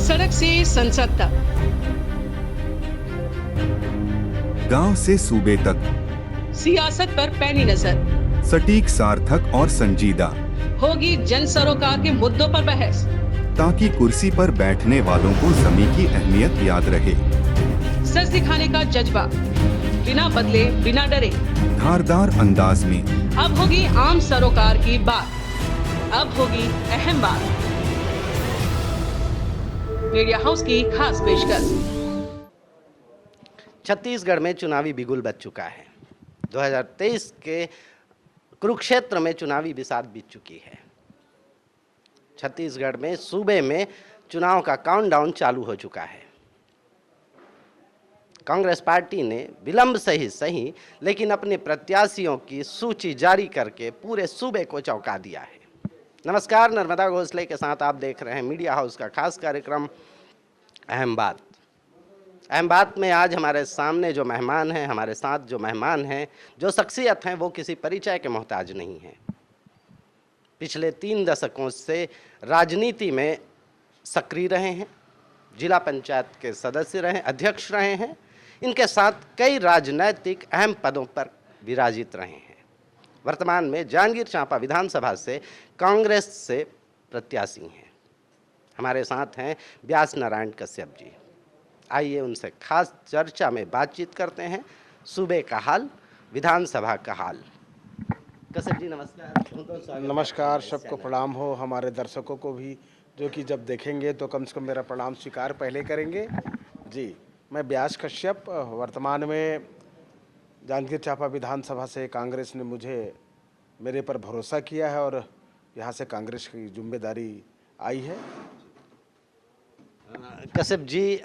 सड़क से संसद तक, गांव से सूबे तक, सियासत पर पैनी नजर, सटीक, सार्थक और संजीदा, होगी जन सरोकार के मुद्दों पर बहस, ताकि कुर्सी पर बैठने वालों को जमीन की अहमियत याद रहे। सच दिखाने का जज्बा, बिना बदले बिना डरे, धारदार अंदाज में। अब होगी आम सरोकार की बात, अब होगी अहम बात। मीडिया हाउस की खास पेशकश। छत्तीसगढ़ में चुनावी बिगुल बज चुका है। 2023 के कुरुक्षेत्र में चुनावी बिसात बीत चुकी है। छत्तीसगढ़ में सूबे में चुनाव का काउंटडाउन चालू हो चुका है। कांग्रेस पार्टी ने विलंब से ही सही, लेकिन अपने प्रत्याशियों की सूची जारी करके पूरे सूबे को चौंका दिया है। नमस्कार, नर्मदा घोसले के साथ आप देख रहे हैं मीडिया हाउस का खास कार्यक्रम अहम बात। अहम बात में आज हमारे सामने जो मेहमान हैं, हमारे साथ जो मेहमान हैं, जो शख्सियत हैं, वो किसी परिचय के मोहताज नहीं हैं। पिछले 3 दशकों से राजनीति में सक्रिय रहे हैं, जिला पंचायत के सदस्य रहे, अध्यक्ष रहे हैं। इनके साथ कई राजनैतिक अहम पदों पर विराजित रहे हैं। वर्तमान में जांजगीर चांपा विधानसभा से कांग्रेस से प्रत्याशी हैं। हमारे साथ हैं व्यास नारायण कश्यप जी। आइए उनसे खास चर्चा में बातचीत करते हैं। सूबे का हाल, विधानसभा का हाल। कश्यप जी नमस्कार। नमस्कार, सबको प्रणाम हो। हमारे दर्शकों को भी, जो कि जब देखेंगे तो कम से कम मेरा प्रणाम स्वीकार पहले करेंगे। जी, मैं व्यास कश्यप, वर्तमान में जांजगीर चांपा विधानसभा से कांग्रेस ने मेरे पर भरोसा किया है और यहाँ से कांग्रेस की जिम्मेदारी आई है। कश्यप जी,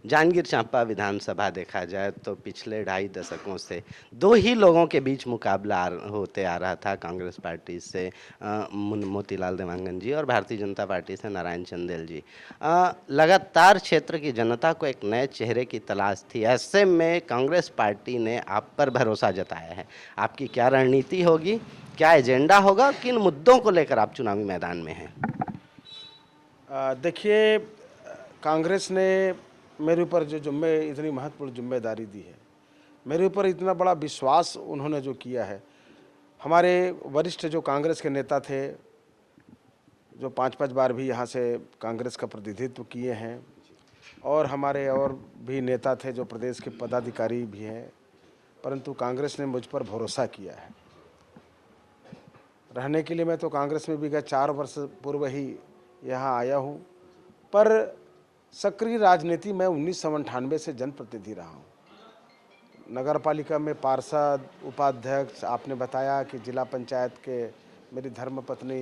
जांजगीर चांपा विधानसभा देखा जाए तो पिछले 2.5 दशकों से 2 ही लोगों के बीच मुकाबला होते आ रहा था। कांग्रेस पार्टी से मोतीलाल देवांगन जी और भारतीय जनता पार्टी से नारायण चंदेल जी। लगातार क्षेत्र की जनता को एक नए चेहरे की तलाश थी। ऐसे में कांग्रेस पार्टी ने आप पर भरोसा जताया है। आपकी क्या रणनीति होगी, क्या एजेंडा होगा, किन मुद्दों को लेकर आप चुनावी मैदान में हैं? देखिए, कांग्रेस ने मेरे ऊपर जो इतनी महत्वपूर्ण जिम्मेदारी दी है, मेरे ऊपर इतना बड़ा विश्वास उन्होंने जो किया है। हमारे वरिष्ठ जो कांग्रेस के नेता थे, जो 5-5 बार भी यहाँ से कांग्रेस का प्रतिनिधित्व किए हैं, और हमारे और भी नेता थे जो प्रदेश के पदाधिकारी भी हैं, परंतु कांग्रेस ने मुझ पर भरोसा किया है। रहने के लिए मैं तो कांग्रेस में भी गया, 4 वर्ष पूर्व ही यहाँ आया हूँ, पर सक्रिय राजनीति में 1998 से जनप्रतिनिधि रहा हूँ। नगर पालिका में पार्षद, उपाध्यक्ष, आपने बताया कि जिला पंचायत के मेरी धर्मपत्नी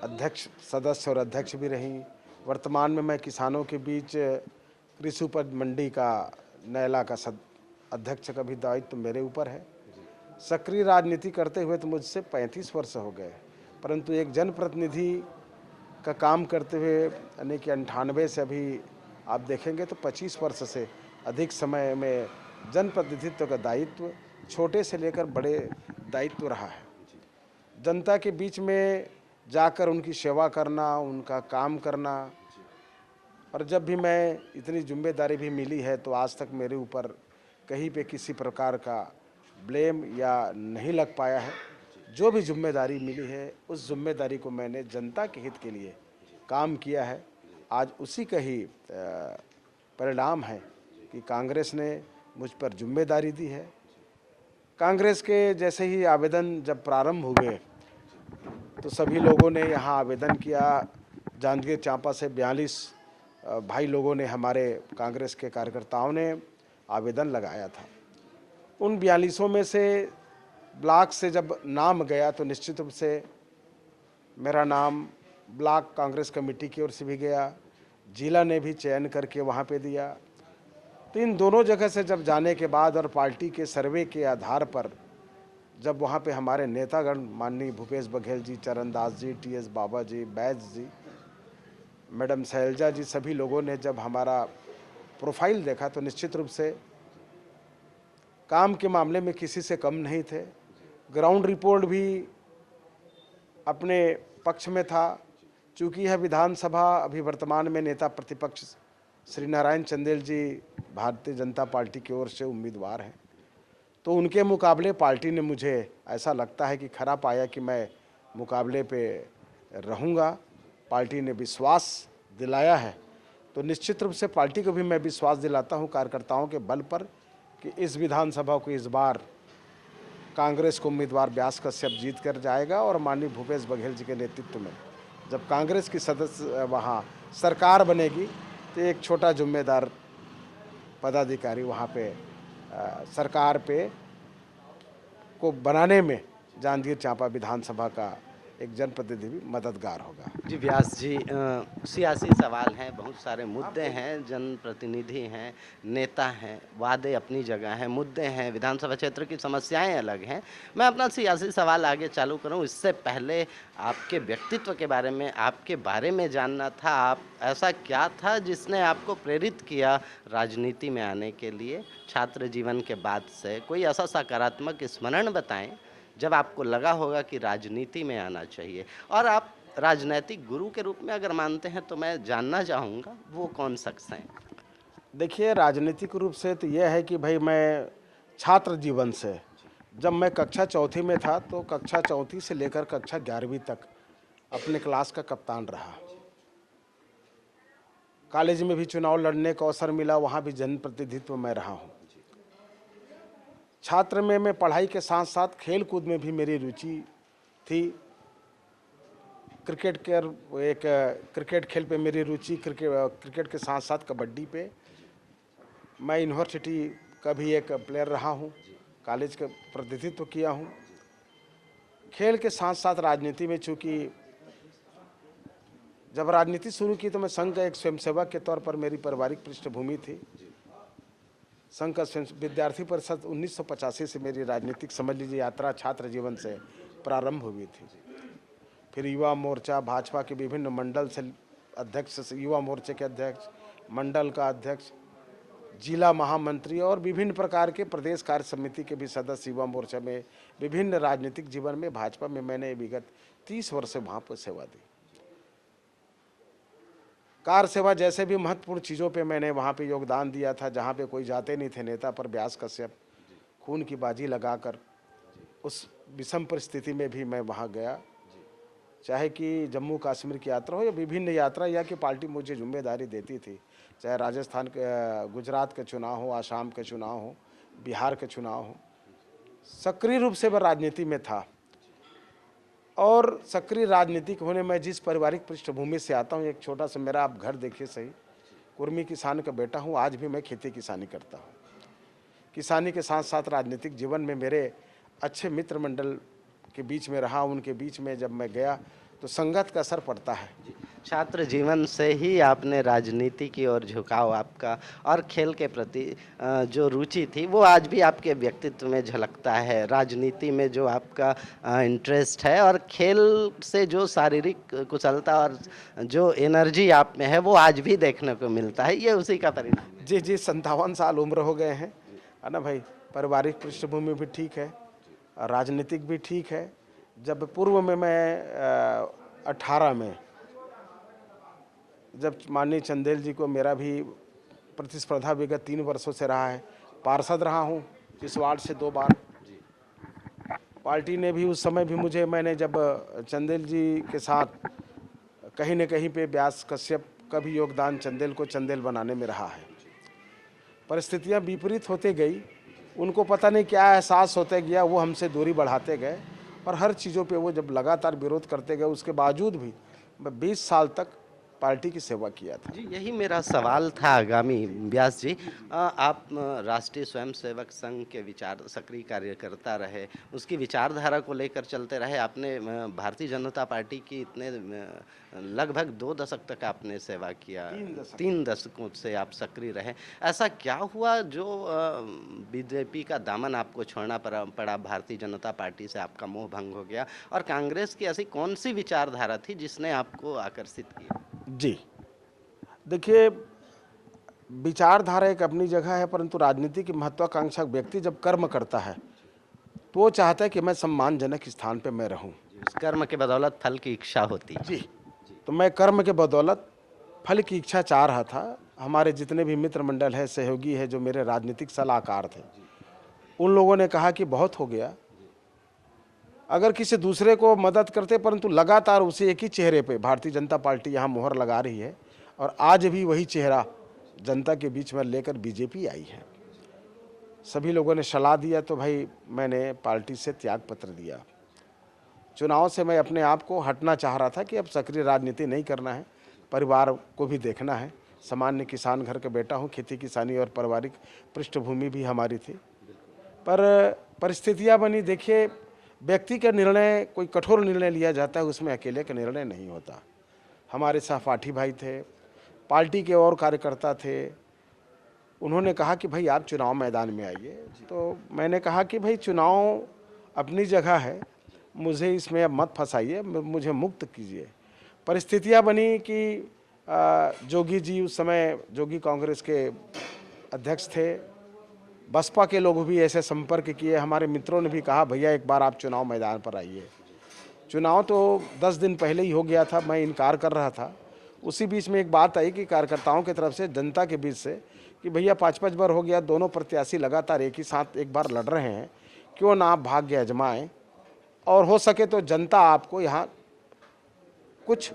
अध्यक्ष, सदस्य और अध्यक्ष भी रही। वर्तमान में मैं किसानों के बीच कृषि उपज मंडी का नैला का अध्यक्ष का भी दायित्व मेरे ऊपर है। सक्रिय राजनीति करते हुए तो मुझसे 35 वर्ष हो गए, परंतु एक जनप्रतिनिधि का काम करते हुए, यानी कि 98 से अभी आप देखेंगे तो 25 वर्ष से अधिक समय में जनप्रतिनिधित्व का दायित्व, छोटे से लेकर बड़े दायित्व रहा है। जनता के बीच में जाकर उनकी सेवा करना, उनका काम करना, और जब भी मैं इतनी जिम्मेदारी भी मिली है तो आज तक मेरे ऊपर कहीं पे किसी प्रकार का ब्लेम या नहीं लग पाया है। जो भी जिम्मेदारी मिली है, उस जिम्मेदारी को मैंने जनता के हित के लिए काम किया है। आज उसी का ही परिणाम है कि कांग्रेस ने मुझ पर जिम्मेदारी दी है। कांग्रेस के जैसे ही आवेदन जब प्रारंभ हुए तो सभी लोगों ने यहाँ आवेदन किया। जांजगीर चांपा से 42 भाई लोगों ने, हमारे कांग्रेस के कार्यकर्ताओं ने आवेदन लगाया था। उन 42 में से ब्लॉक से जब नाम गया तो निश्चित रूप से मेरा नाम ब्लॉक कांग्रेस कमेटी की ओर से भी गया, जिला ने भी चयन करके वहाँ पे दिया। तो इन दोनों जगह से जब जाने के बाद और पार्टी के सर्वे के आधार पर जब वहाँ पे हमारे नेतागण, माननीय भूपेश बघेल जी, चरणदास जी, TS बाबा जी, बैज जी, मैडम शैलजा जी, सभी लोगों ने जब हमारा प्रोफाइल देखा तो निश्चित रूप से काम के मामले में किसी से कम नहीं थे। ग्राउंड रिपोर्ट भी अपने पक्ष में था, चूँकि यह विधानसभा अभी वर्तमान में नेता प्रतिपक्ष श्री नारायण चंदेल जी भारतीय जनता पार्टी की ओर से उम्मीदवार हैं, तो उनके मुकाबले पार्टी ने, मुझे ऐसा लगता है कि खरा पाया कि मैं मुकाबले पे रहूँगा। पार्टी ने विश्वास दिलाया है, तो निश्चित रूप से पार्टी को भी मैं विश्वास दिलाता हूँ कार्यकर्ताओं के बल पर कि इस विधानसभा को इस बार कांग्रेस को उम्मीदवार व्यास कश्यप जीत कर जाएगा और माननीय भूपेश बघेल जी के नेतृत्व में जब कांग्रेस की सदस्य वहाँ सरकार बनेगी तो एक छोटा जिम्मेदार पदाधिकारी वहाँ पे सरकार पे को बनाने में जांजगीर चांपा विधानसभा का एक जनप्रतिनिधि भी मददगार होगा। जी व्यास जी, सियासी सवाल हैं, बहुत सारे मुद्दे हैं, जनप्रतिनिधि हैं, नेता हैं, वादे अपनी जगह हैं, मुद्दे हैं, विधानसभा क्षेत्र की समस्याएं अलग हैं। मैं अपना सियासी सवाल आगे चालू करूं, इससे पहले आपके व्यक्तित्व के बारे में, आपके बारे में जानना था। आप ऐसा क्या था जिसने आपको प्रेरित किया राजनीति में आने के लिए? छात्र जीवन के बाद से कोई ऐसा सकारात्मक स्मरण बताएं जब आपको लगा होगा कि राजनीति में आना चाहिए, और आप राजनैतिक गुरु के रूप में अगर मानते हैं तो मैं जानना चाहूँगा वो कौन शख्स हैं? देखिए, राजनीतिक रूप से तो यह है कि भाई मैं छात्र जीवन से, जब मैं कक्षा चौथी में था तो कक्षा चौथी से लेकर कक्षा 11वीं तक अपने क्लास का कप्तान रहा। कॉलेज में भी चुनाव लड़ने का अवसर मिला, वहाँ भी जनप्रतिनिधित्व में रहा हूँ। छात्र में मैं पढ़ाई के साथ साथ खेल कूद में भी मेरी रुचि थी। क्रिकेट खेल पे मेरी रुचि, क्रिकेट के साथ साथ कबड्डी पे। मैं यूनिवर्सिटी का भी एक प्लेयर रहा हूँ, कॉलेज का प्रतिनिधित्व किया हूँ। खेल के साथ साथ राजनीति में, चूँकि जब राजनीति शुरू की तो मैं संघ का एक स्वयंसेवक के तौर पर मेरी पारिवारिक पृष्ठभूमि थी। संघ का विद्यार्थी परिषद 1985 से मेरी राजनीतिक, समझ लीजिए, यात्रा छात्र जीवन से प्रारंभ हुई थी। फिर युवा मोर्चा, भाजपा के विभिन्न मंडल से अध्यक्ष, युवा मोर्चे के अध्यक्ष, मंडल का अध्यक्ष, जिला महामंत्री और विभिन्न प्रकार के प्रदेश कार्य समिति के भी सदस्य युवा मोर्चा में, विभिन्न राजनीतिक जीवन में भाजपा में मैंने विगत 30 वर्ष से वहाँ पर सेवा दी। कार सेवा जैसे भी महत्वपूर्ण चीज़ों पे मैंने वहाँ पे योगदान दिया था, जहाँ पे कोई जाते नहीं थे नेता, पर व्यास कश्यप खून की बाजी लगाकर उस विषम परिस्थिति में भी मैं वहाँ गया। चाहे कि जम्मू कश्मीर की यात्रा हो या विभिन्न यात्रा, या कि पार्टी मुझे जिम्मेदारी देती थी, चाहे राजस्थान के, गुजरात के चुनाव हो, आसाम के चुनाव हो, बिहार के चुनाव हो, सक्रिय रूप से मैं राजनीति में था। और सक्रिय राजनीतिक होने में जिस पारिवारिक पृष्ठभूमि से आता हूँ, एक छोटा सा मेरा आप घर देखिए सही, कुर्मी किसान का बेटा हूँ, आज भी मैं खेती किसानी करता हूँ। किसानी के साथ साथ राजनीतिक जीवन में मेरे अच्छे मित्र मंडल के बीच में रहा, उनके बीच में जब मैं गया तो संगत का असर पड़ता है। छात्र जीवन से ही आपने राजनीति की ओर झुकाव आपका, और खेल के प्रति जो रुचि थी वो आज भी आपके व्यक्तित्व में झलकता है। राजनीति में जो आपका इंटरेस्ट है और खेल से जो शारीरिक कुशलता और जो एनर्जी आप में है वो आज भी देखने को मिलता है, ये उसी का परिणाम। जी 57 साल उम्र हो गए हैं, है ना भाई। पारिवारिक पृष्ठभूमि भी ठीक है, राजनीतिक भी ठीक है। जब पूर्व में मैं 18 में जब माननीय चंदेल जी को, मेरा भी प्रतिस्पर्धा विगत 3 वर्षों से रहा है, पार्षद रहा हूँ इस वार्ड से 2 बार। पार्टी ने भी उस समय भी मुझे, मैंने जब चंदेल जी के साथ कहीं न कहीं पे व्यास कश्यप का भी योगदान चंदेल को चंदेल बनाने में रहा है। परिस्थितियाँ विपरीत होते गई, उनको पता नहीं क्या एहसास होते गया, वो हमसे दूरी बढ़ाते गए और हर चीज़ों पे वो जब लगातार विरोध करते गए, उसके बावजूद भी मैं 20 साल तक पार्टी की सेवा किया था। जी यही मेरा सवाल था आगामी। व्यास जी, आप राष्ट्रीय स्वयंसेवक संघ के विचार सक्रिय कार्यकर्ता रहे, उसकी विचारधारा को लेकर चलते रहे। आपने भारतीय जनता पार्टी की इतने लगभग 2 दशक तक आपने सेवा किया, 3 दशकों से आप सक्रिय रहे। ऐसा क्या हुआ जो बीजेपी का दामन आपको छोड़ना पड़ा, भारतीय जनता पार्टी से आपका मोह भंग हो गया, और कांग्रेस की ऐसी कौन सी विचारधारा थी जिसने आपको आकर्षित किया? जी देखिए, विचारधारा एक अपनी जगह है, परंतु राजनीति की महत्वाकांक्षा व्यक्ति जब कर्म करता है तो वो चाहता है कि मैं सम्मानजनक स्थान पे मैं रहूं। उस कर्म के बदौलत फल की इच्छा होती है। जी तो मैं कर्म के बदौलत फल की इच्छा चाह रहा था। हमारे जितने भी मित्र मंडल है, सहयोगी है, जो मेरे राजनीतिक सलाहकार थे, उन लोगों ने कहा कि बहुत हो गया, अगर किसी दूसरे को मदद करते, परंतु लगातार उसे एक ही चेहरे पे भारतीय जनता पार्टी यहाँ मोहर लगा रही है और आज भी वही चेहरा जनता के बीच में लेकर बीजेपी आई है। सभी लोगों ने सलाह दिया तो भाई मैंने पार्टी से त्याग पत्र दिया। चुनाव से मैं अपने आप को हटना चाह रहा था कि अब सक्रिय राजनीति नहीं करना है, परिवार को भी देखना है। सामान्य किसान घर का बेटा हूँ, खेती किसानी और पारिवारिक पृष्ठभूमि भी हमारी थी, पर परिस्थितियाँ बनी। देखिए, व्यक्ति का निर्णय, कोई कठोर निर्णय लिया जाता है, उसमें अकेले का निर्णय नहीं होता। हमारे सहपाठी भाई थे, पार्टी के और कार्यकर्ता थे, उन्होंने कहा कि भाई आप चुनाव मैदान में आइए। तो मैंने कहा कि भाई चुनाव अपनी जगह है, मुझे इसमें अब मत फंसाइए, मुझे मुक्त कीजिए। परिस्थितियाँ बनी कि जोगी जी, उस समय जोगी कांग्रेस के अध्यक्ष थे, बसपा के लोग भी ऐसे संपर्क किए। हमारे मित्रों ने भी कहा भैया एक बार आप चुनाव मैदान पर आइए। चुनाव तो 10 दिन पहले ही हो गया था, मैं इनकार कर रहा था। उसी बीच में एक बात आई कि कार्यकर्ताओं की तरफ से, जनता के बीच से, कि भैया 5-5 बार हो गया, दोनों प्रत्याशी लगातार एक ही साथ एक बार लड़ रहे हैं, क्यों ना आप भाग्य आजमाएं और हो सके तो जनता आपको यहाँ कुछ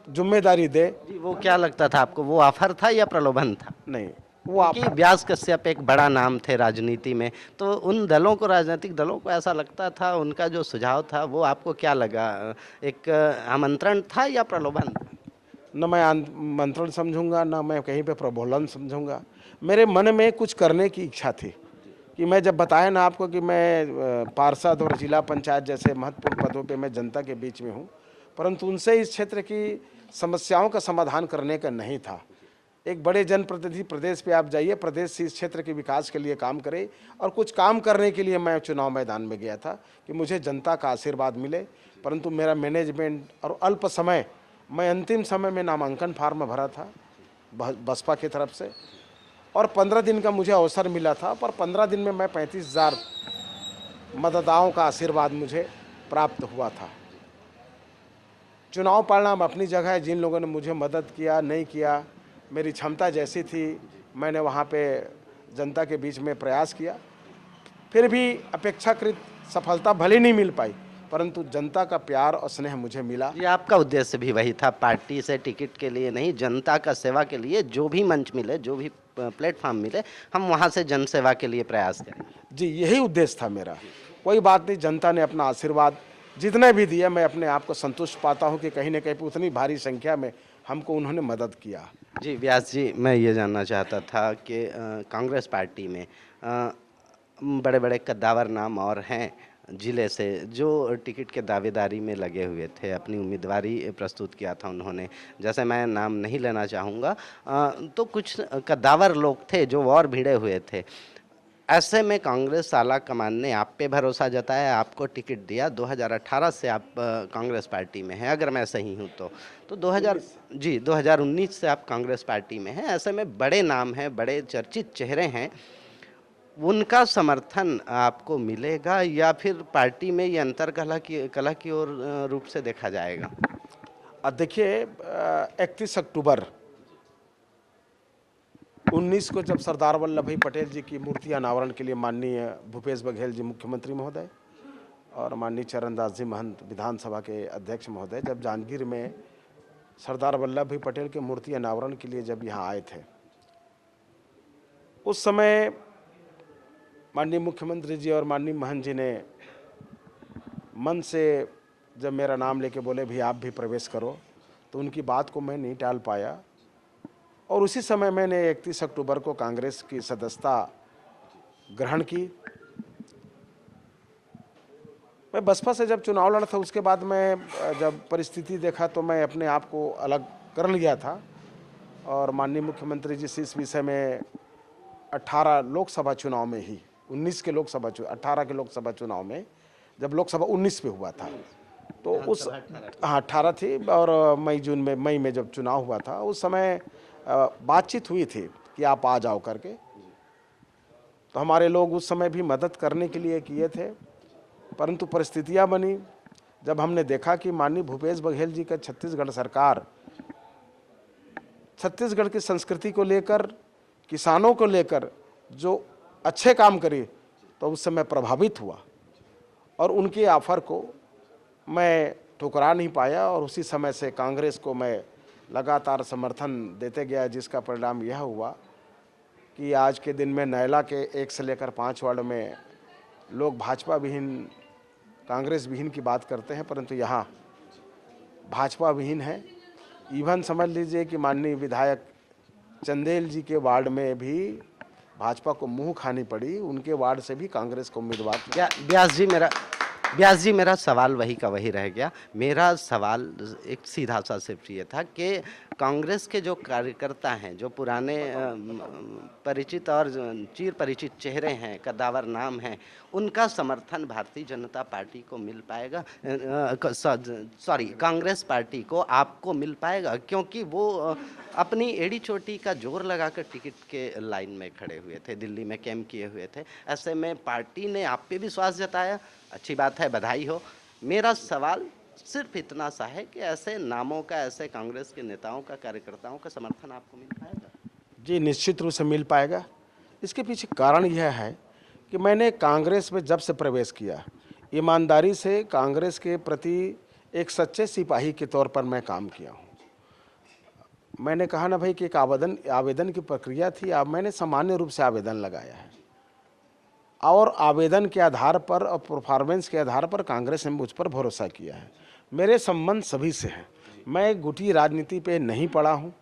जिम्मेदारी दे। जी, वो क्या लगता था आपको, वो ऑफर था या प्रलोभन था? नहीं, वो आप कि व्यास कश्यप एक बड़ा नाम थे राजनीति में, तो उन दलों को, राजनीतिक दलों को ऐसा लगता था, उनका जो सुझाव था वो आपको क्या लगा, एक आमंत्रण था या प्रलोभन था? न मैं आमंत्रण समझूंगा, न मैं कहीं पे प्रबोधन समझूंगा। मेरे मन में कुछ करने की इच्छा थी कि मैं जब बताया ना आपको कि मैं पार्षद और जिला पंचायत जैसे महत्वपूर्ण पदों पे मैं जनता के बीच में हूँ, परंतु उनसे इस क्षेत्र की समस्याओं का समाधान करने का नहीं था। एक बड़े जनप्रतिनिधि प्रदेश पे आप जाइए, प्रदेश से इस क्षेत्र के विकास के लिए काम करे, और कुछ काम करने के लिए मैं चुनाव मैदान में गया था कि मुझे जनता का आशीर्वाद मिले। परंतु मेरा मैनेजमेंट और अल्प समय, मैं अंतिम समय में नामांकन फार्म भरा था बसपा की तरफ से, और 15 दिन का मुझे अवसर मिला था, पर 15 दिन में मैं 35,000 मतदाताओं का आशीर्वाद मुझे प्राप्त हुआ था। चुनाव परिणाम अपनी जगह है, जिन लोगों ने मुझे मदद किया नहीं किया, मेरी क्षमता जैसी थी मैंने वहाँ पे जनता के बीच में प्रयास किया। फिर भी अपेक्षाकृत सफलता भले नहीं मिल पाई, परंतु जनता का प्यार और स्नेह मुझे मिला। ये आपका उद्देश्य भी वही था, पार्टी से टिकट के लिए नहीं, जनता का सेवा के लिए, जो भी मंच मिले, जो भी प्लेटफॉर्म मिले, हम वहाँ से जन सेवा के लिए प्रयास करें। जी, यही उद्देश्य था मेरा। कोई बात नहीं, जनता ने अपना आशीर्वाद जितने भी दिया, मैं अपने आप को संतुष्ट पाता हूँ कि कहीं न कहीं उतनी भारी संख्या में हमको उन्होंने मदद किया। जी व्यास जी, मैं ये जानना चाहता था कि कांग्रेस पार्टी में बड़े बड़े कद्दावर नाम और हैं जिले से, जो टिकट के दावेदारी में लगे हुए थे, अपनी उम्मीदवारी प्रस्तुत किया था उन्होंने, जैसे मैं नाम नहीं लेना चाहूँगा, तो कुछ कद्दावर लोग थे जो और भिड़े हुए थे। ऐसे में कांग्रेस आला कमान ने आप पे भरोसा जताया, आपको टिकट दिया। 2018 से आप कांग्रेस पार्टी में हैं, अगर मैं सही हूँ तो 2019 से आप कांग्रेस पार्टी में हैं। ऐसे में बड़े नाम हैं, बड़े चर्चित चेहरे हैं, उनका समर्थन आपको मिलेगा या फिर पार्टी में ये अंतर कलह की ओर रूप से देखा जाएगा? देखिए, 31 अक्टूबर 19 को जब सरदार वल्लभ भाई पटेल जी की मूर्ति अनावरण के लिए माननीय भूपेश बघेल जी मुख्यमंत्री महोदय और माननीय चरणदास जी महंत विधानसभा के अध्यक्ष महोदय जब जांजगीर में सरदार वल्लभ भाई पटेल के मूर्ति अनावरण के लिए जब यहाँ आए थे, उस समय माननीय मुख्यमंत्री जी और माननीय महंत जी ने मन से जब मेरा नाम लेके बोले भी आप भी प्रवेश करो, तो उनकी बात को मैं नहीं टाल पाया और उसी समय मैंने 31 अक्टूबर को कांग्रेस की सदस्यता ग्रहण की। मैं बसपा से जब चुनाव लड़ा था, उसके बाद मैं जब परिस्थिति देखा तो मैं अपने आप को अलग कर लिया था और माननीय मुख्यमंत्री जी से इस विषय में 18 लोकसभा चुनाव में ही 18 के लोकसभा चुनाव में, जब लोकसभा 19 पे हुआ था तो उस 18 थी और मई में जब चुनाव हुआ था, उस समय बातचीत हुई थी कि आप आ जाओ करके, तो हमारे लोग उस समय भी मदद करने के लिए किए थे, परंतु परिस्थितियां बनी। जब हमने देखा कि माननीय भूपेश बघेल जी का छत्तीसगढ़ सरकार छत्तीसगढ़ की संस्कृति को लेकर, किसानों को लेकर जो अच्छे काम करे, तो उससे मैं प्रभावित हुआ और उनके ऑफर को मैं ठुकरा नहीं पाया और उसी समय से कांग्रेस को मैं लगातार समर्थन देते गया, जिसका परिणाम यह हुआ कि आज के दिन में नैला के 1 से लेकर 5 वार्ड में लोग भाजपा विहीन, कांग्रेस विहीन की बात करते हैं, परंतु यहाँ भाजपा विहीन है। इवन समझ लीजिए कि माननीय विधायक चंदेल जी के वार्ड में भी भाजपा को मुंह खानी पड़ी, उनके वार्ड से भी कांग्रेस को उम्मीदवार। व्यास जी मेरा सवाल वही का वही रह गया। मेरा सवाल एक सीधा सा सिर्फ ये था कि कांग्रेस के जो कार्यकर्ता हैं, जो पुराने परिचित और चिर परिचित चेहरे हैं, कद्दावर नाम हैं, उनका समर्थन भारतीय जनता पार्टी को मिल पाएगा, सॉरी कांग्रेस पार्टी को आपको मिल पाएगा? क्योंकि वो अपनी एड़ी चोटी का जोर लगाकर टिकट के लाइन में खड़े हुए थे, दिल्ली में कैंप किए हुए थे। ऐसे में पार्टी ने आप पे विश्वास जताया, अच्छी बात है, बधाई हो। मेरा सवाल सिर्फ इतना सा है कि ऐसे नामों का, ऐसे कांग्रेस के नेताओं का, कार्यकर्ताओं का समर्थन आपको मिल पाएगा? जी निश्चित रूप से मिल पाएगा। इसके पीछे कारण यह है कि मैंने कांग्रेस में जब से प्रवेश किया, ईमानदारी से कांग्रेस के प्रति एक सच्चे सिपाही के तौर पर मैं काम किया हूँ। मैंने कहा ना भाई कि एक आवेदन की प्रक्रिया थी, अब मैंने सामान्य रूप से आवेदन लगाया है और आवेदन के आधार पर और परफॉर्मेंस के आधार पर कांग्रेस ने मुझ पर भरोसा किया है। मेरे संबंध सभी से हैं, मैं गुटी राजनीति पे नहीं पड़ा हूँ,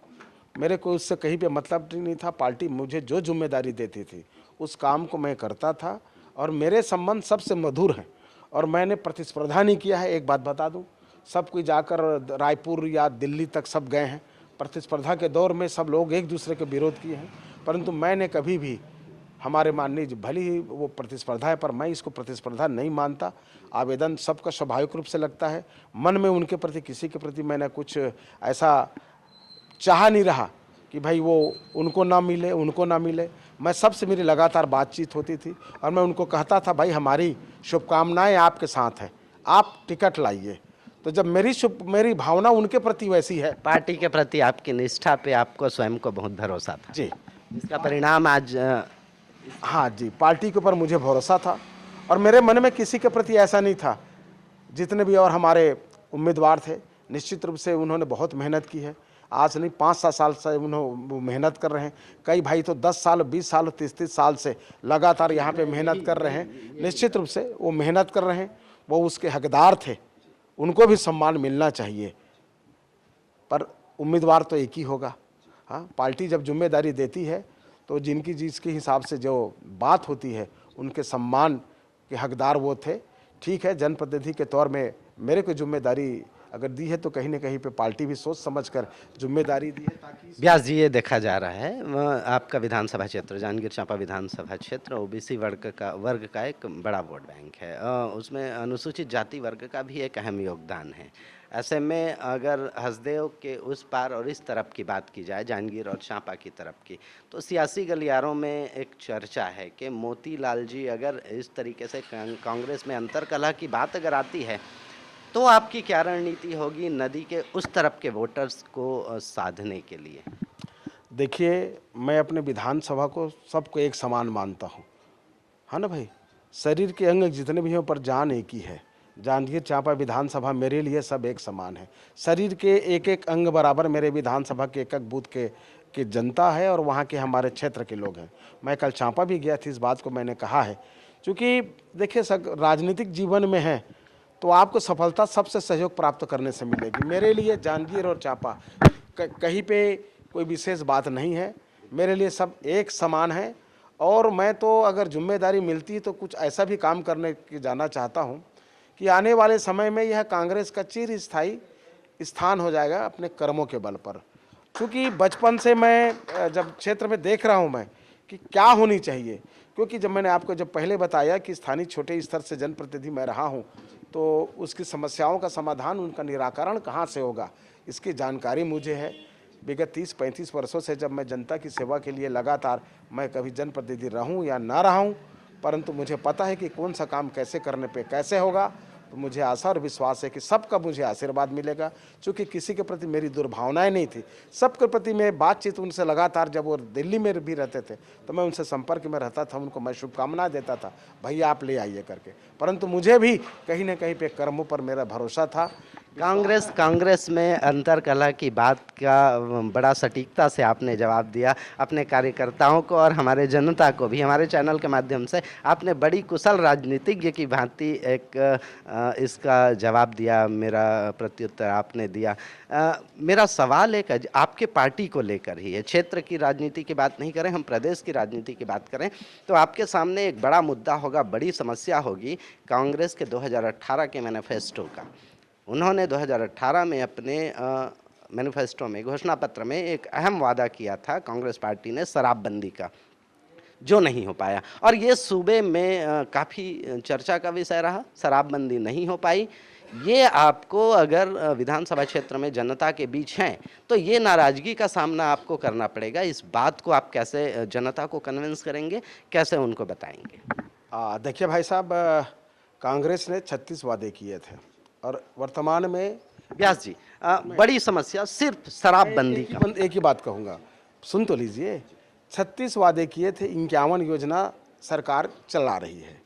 मेरे को उससे कहीं पे मतलब नहीं था। पार्टी मुझे जो जिम्मेदारी देती थी उस काम को मैं करता था और मेरे संबंध सबसे मधुर हैं और मैंने प्रतिस्पर्धा नहीं किया है। एक बात बता दूं, सब कोई जाकर रायपुर या दिल्ली तक सब गए हैं, प्रतिस्पर्धा के दौर में सब लोग एक दूसरे के विरोध किए हैं, परंतु मैंने कभी भी, हमारे माननीय भली ही वो प्रतिस्पर्धा है पर मैं इसको प्रतिस्पर्धा नहीं मानता। आवेदन सबका स्वाभाविक रूप से लगता है, मन में उनके प्रति, किसी के प्रति मैंने कुछ ऐसा चाह नहीं रहा कि भाई वो उनको ना मिले, उनको ना मिले। मैं सबसे मेरी लगातार बातचीत होती थी और मैं उनको कहता था भाई हमारी शुभकामनाएं आपके साथ हैं, आप टिकट लाइए। तो जब मेरी भावना उनके प्रति वैसी है, पार्टी के प्रति आपकी निष्ठा पे आपको स्वयं को बहुत भरोसा था जी, इसका परिणाम आज हाँ जी, पार्टी के ऊपर मुझे भरोसा था और मेरे मन में किसी के प्रति ऐसा नहीं था। जितने भी और हमारे उम्मीदवार थे, निश्चित रूप से उन्होंने बहुत मेहनत की है। आज नहीं 5-7 साल से उन्होंने मेहनत कर रहे हैं, कई भाई तो 10 साल, 20 साल, 30-30 साल से लगातार यहाँ पे मेहनत कर रहे हैं। निश्चित रूप से वो मेहनत कर रहे हैं, वो उसके हकदार थे, उनको भी सम्मान मिलना चाहिए। पर उम्मीदवार तो एक ही होगा। हाँ, पार्टी जब जिम्मेदारी देती है तो जिनकी जिसके हिसाब से जो बात होती है उनके सम्मान के हकदार वो थे। ठीक है, जनप्रतिनिधि के तौर में मेरे को जिम्मेदारी अगर दी है तो कहीं ना कहीं पे पार्टी भी सोच समझकर जिम्मेदारी दी है ताकि। व्यास जी, ये देखा जा रहा है आपका विधानसभा क्षेत्र, जांजगीर चांपा विधानसभा क्षेत्र ओबीसी वर्ग का एक बड़ा वोट बैंक है, उसमें अनुसूचित जाति वर्ग का भी एक अहम योगदान है। ऐसे में अगर हसदेव के उस पार और इस तरफ की बात की जाए, जांजगीर और चांपा की तरफ की, तो सियासी गलियारों में एक चर्चा है कि मोतीलाल जी अगर इस तरीके से कांग्रेस में अंतर्कलह की बात अगर आती है तो आपकी क्या रणनीति होगी नदी के उस तरफ के वोटर्स को साधने के लिए? देखिए, मैं अपने विधानसभा को सबको एक समान मानता हूँ, है ना भाई। शरीर के अंग जितने भी हैं पर जान एक ही है। जांजगीर चांपा विधानसभा मेरे लिए सब एक समान है। शरीर के एक एक अंग बराबर मेरे विधानसभा के एक एक बूथ के जनता है और वहाँ के हमारे क्षेत्र के लोग हैं। मैं कल चांपा भी गया थी, इस बात को मैंने कहा है, क्योंकि देखिए राजनीतिक जीवन में है तो आपको सफलता सबसे सहयोग प्राप्त करने से मिलेगी। मेरे लिए जांजगीर और चांपा कहीं पे कोई विशेष बात नहीं है, मेरे लिए सब एक समान है। और मैं तो अगर जिम्मेदारी मिलती है तो कुछ ऐसा भी काम करने की जाना चाहता हूँ कि आने वाले समय में यह कांग्रेस का चिरस्थायी स्थान हो जाएगा अपने कर्मों के बल पर। क्योंकि बचपन से मैं जब क्षेत्र में देख रहा हूँ मैं कि क्या होनी चाहिए, क्योंकि जब मैंने आपको जब पहले बताया कि स्थानीय छोटे स्तर से जनप्रतिनिधि मैं रहा हूँ तो उसकी समस्याओं का समाधान, उनका निराकरण कहाँ से होगा, इसकी जानकारी मुझे है। विगत 30-35 वर्षों से जब मैं जनता की सेवा के लिए लगातार, मैं कभी जनप्रतिनिधि रहूं या ना रहूं, परंतु मुझे पता है कि कौन सा काम कैसे करने पे कैसे होगा तो मुझे आशा और विश्वास है कि सबका मुझे आशीर्वाद मिलेगा। चूँकि किसी के प्रति मेरी दुर्भावनाएं नहीं थी, सबके प्रति मैं बातचीत उनसे लगातार, जब वो दिल्ली में भी रहते थे तो मैं उनसे संपर्क में रहता था, उनको मैं शुभकामनाएं देता था, भैया आप ले आइए करके। परंतु मुझे भी कहीं ना कहीं पे कर्मों पर मेरा भरोसा था। कांग्रेस में अंतर्कलह की बात का बड़ा सटीकता से आपने जवाब दिया। अपने कार्यकर्ताओं को और हमारे जनता को भी हमारे चैनल के माध्यम से आपने बड़ी कुशल राजनीतिज्ञ की भांति इसका जवाब दिया, मेरा प्रत्युत्तर आपने दिया। मेरा सवाल एक आपके पार्टी को लेकर ही है, क्षेत्र की राजनीति की बात नहीं करें, हम प्रदेश की राजनीति की बात करें तो आपके सामने एक बड़ा मुद्दा होगा, बड़ी समस्या होगी कांग्रेस के 2018 के मैनिफेस्टो का। उन्होंने 2018 में अपने मैनिफेस्टो में, घोषणा पत्र में एक अहम वादा किया था कांग्रेस पार्टी ने शराबबंदी का, जो नहीं हो पाया और ये सूबे में काफ़ी चर्चा का विषय रहा। शराबबंदी नहीं हो पाई। ये आपको अगर विधानसभा क्षेत्र में जनता के बीच हैं तो ये नाराज़गी का सामना आपको करना पड़ेगा। इस बात को आप कैसे जनता को कन्विंस करेंगे, कैसे उनको बताएंगे? देखिए भाई साहब, कांग्रेस ने 36 वादे किए थे और वर्तमान में व्यास जी, बड़ी समस्या सिर्फ शराबबंदी का। एक ही बात कहूँगा, सुन तो लीजिए। 36 वादे किए थे, 51 योजना सरकार चला रही है।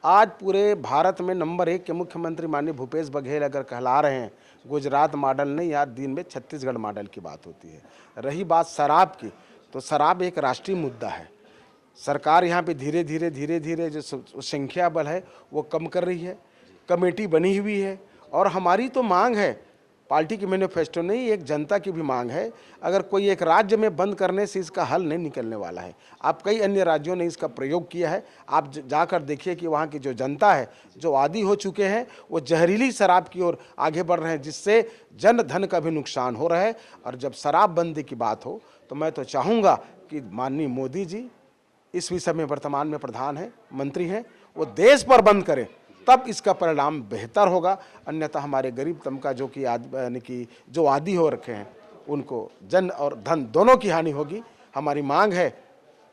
आज पूरे भारत में नंबर 1 के मुख्यमंत्री माननीय भूपेश बघेल अगर कहला रहे हैं, गुजरात मॉडल नहीं, यार दिन में छत्तीसगढ़ मॉडल की बात होती है। रही बात शराब की, तो शराब एक राष्ट्रीय मुद्दा है। सरकार यहाँ पे धीरे धीरे जो संख्या बल है वो कम कर रही है। कमेटी बनी हुई है और हमारी तो मांग है, पार्टी की मैनिफेस्टो नहीं, एक जनता की भी मांग है। अगर कोई एक राज्य में बंद करने से इसका हल नहीं निकलने वाला है। आप कई अन्य राज्यों ने इसका प्रयोग किया है, आप जाकर देखिए कि वहाँ की जो जनता है, जो आदी हो चुके हैं, वो जहरीली शराब की ओर आगे बढ़ रहे हैं, जिससे जन धन का भी नुकसान हो रहा है। और जब शराबबंदी की बात हो तो मैं तो चाहूँगा कि माननीय मोदी जी इस विषय में वर्तमान में प्रधान हैं, मंत्री हैं, वो देश पर बंद करें, तब इसका परिणाम बेहतर होगा। अन्यथा हमारे गरीब तबका जो कि यानी कि जो आदी हो रखे हैं, उनको जन और धन दोनों की हानि होगी। हमारी मांग है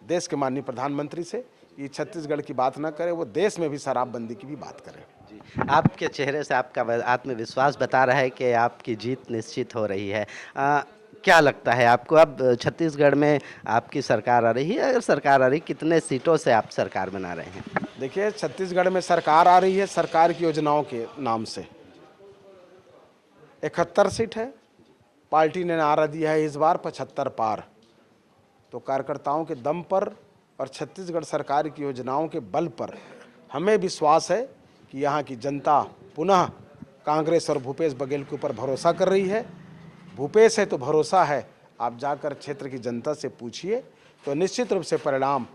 देश के माननीय प्रधानमंत्री से कि छत्तीसगढ़ की बात ना करें, वो देश में भी शराबबंदी की भी बात करें। आपके चेहरे से आपका आत्मविश्वास बता रहा है कि आपकी जीत निश्चित हो रही है। क्या लगता है आपको, अब छत्तीसगढ़ में आपकी सरकार आ रही है? अगर सरकार आ रही, कितने सीटों से आप सरकार बना रहे हैं? देखिए, छत्तीसगढ़ में सरकार आ रही है सरकार की योजनाओं के नाम से। 71 सीट है, पार्टी ने नारा दिया है इस बार 75 पार। तो कार्यकर्ताओं के दम पर और छत्तीसगढ़ सरकार की योजनाओं के बल पर हमें विश्वास है कि यहाँ की जनता पुनः कांग्रेस और भूपेश बघेल के ऊपर भरोसा कर रही है। भूपेश है तो भरोसा है, आप जाकर क्षेत्र की जनता से पूछिए तो निश्चित रूप से परिणाम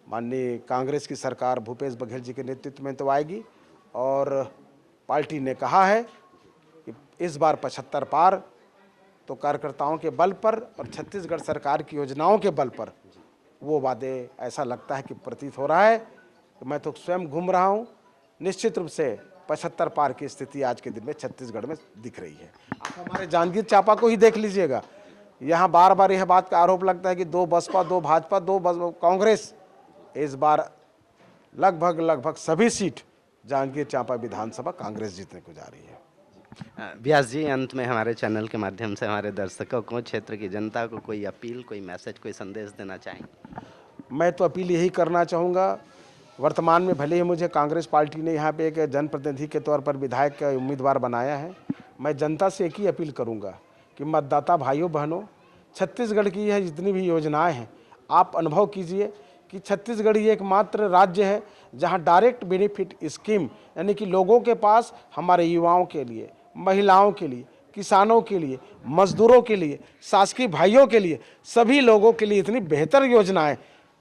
माननीय कांग्रेस की सरकार भूपेश बघेल जी के नेतृत्व में तो आएगी। और पार्टी ने कहा है कि इस बार 75 पार। तो कार्यकर्ताओं के बल पर और छत्तीसगढ़ सरकार की योजनाओं के बल पर वो वादे ऐसा लगता है कि प्रतीत हो रहा है कि मैं तो स्वयं घूम रहा हूँ, निश्चित रूप से 75 पार की स्थिति आज के दिन में छत्तीसगढ़ में दिख रही है। आप हमारे जांजगीर चांपा को ही देख लीजिएगा, यहाँ बार बार यह बात का आरोप लगता है कि 2 बसपा 2 भाजपा 2 कांग्रेस। इस बार लगभग सभी सीट जांजगीर चांपा विधानसभा कांग्रेस जीतने को जा रही है। व्यास जी, अंत में हमारे चैनल के माध्यम से हमारे दर्शकों को, क्षेत्र की जनता को कोई अपील, कोई मैसेज, कोई संदेश देना चाहेंगे? मैं तो अपील यही करना चाहूँगा, वर्तमान में भले ही मुझे कांग्रेस पार्टी ने यहाँ पे एक जनप्रतिनिधि के तौर पर विधायक का उम्मीदवार बनाया है, मैं जनता से एक ही अपील करूँगा कि मतदाता भाइयों बहनों, छत्तीसगढ़ की यह जितनी भी योजनाएं हैं, आप अनुभव कीजिए कि छत्तीसगढ़ ही एकमात्र राज्य है जहां डायरेक्ट बेनिफिट स्कीम, यानी कि लोगों के पास, हमारे युवाओं के लिए, महिलाओं के लिए, किसानों के लिए, मजदूरों के लिए, शासकीय भाइयों के लिए, सभी लोगों के लिए इतनी बेहतर योजनाएं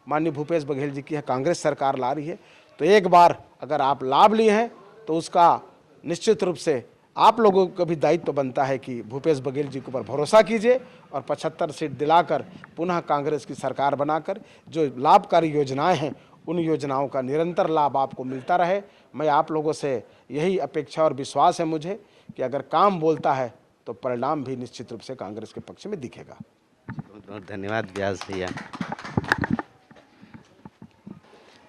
माननीय भूपेश बघेल जी की कांग्रेस सरकार ला रही है। तो एक बार अगर आप लाभ लिए हैं तो उसका निश्चित रूप से आप लोगों का भी दायित्व बनता है कि भूपेश बघेल जी के ऊपर भरोसा कीजिए और 75 सीट दिलाकर पुनः कांग्रेस की सरकार बनाकर जो लाभकारी योजनाएं हैं, उन योजनाओं का निरंतर लाभ आपको मिलता रहे। मैं आप लोगों से यही अपेक्षा और विश्वास है मुझे कि अगर काम बोलता है तो परिणाम भी निश्चित रूप से कांग्रेस के पक्ष में दिखेगा। बहुत बहुत धन्यवाद व्यास भैया।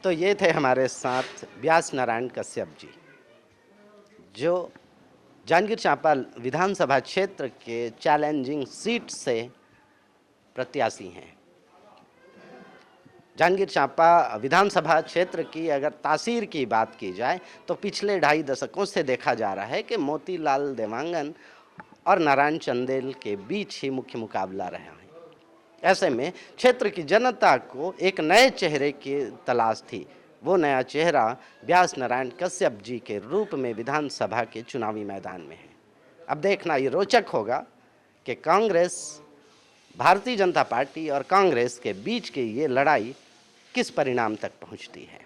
तो ये थे हमारे साथ व्यास नारायण कश्यप जी, जो जांजगीर चांपा विधानसभा क्षेत्र के चैलेंजिंग सीट से प्रत्याशी हैं। जांजगीर चांपा विधानसभा क्षेत्र की अगर तासीर की बात की जाए तो पिछले 2.5 दशकों से देखा जा रहा है कि मोतीलाल देवांगन और नारायण चंदेल के बीच ही मुख्य मुकाबला रहा है। ऐसे में क्षेत्र की जनता को एक नए चेहरे की तलाश थी। वो नया चेहरा व्यास नारायण कश्यप जी के रूप में विधानसभा के चुनावी मैदान में है। अब देखना ये रोचक होगा कि कांग्रेस, भारतीय जनता पार्टी और कांग्रेस के बीच की ये लड़ाई किस परिणाम तक पहुंचती है।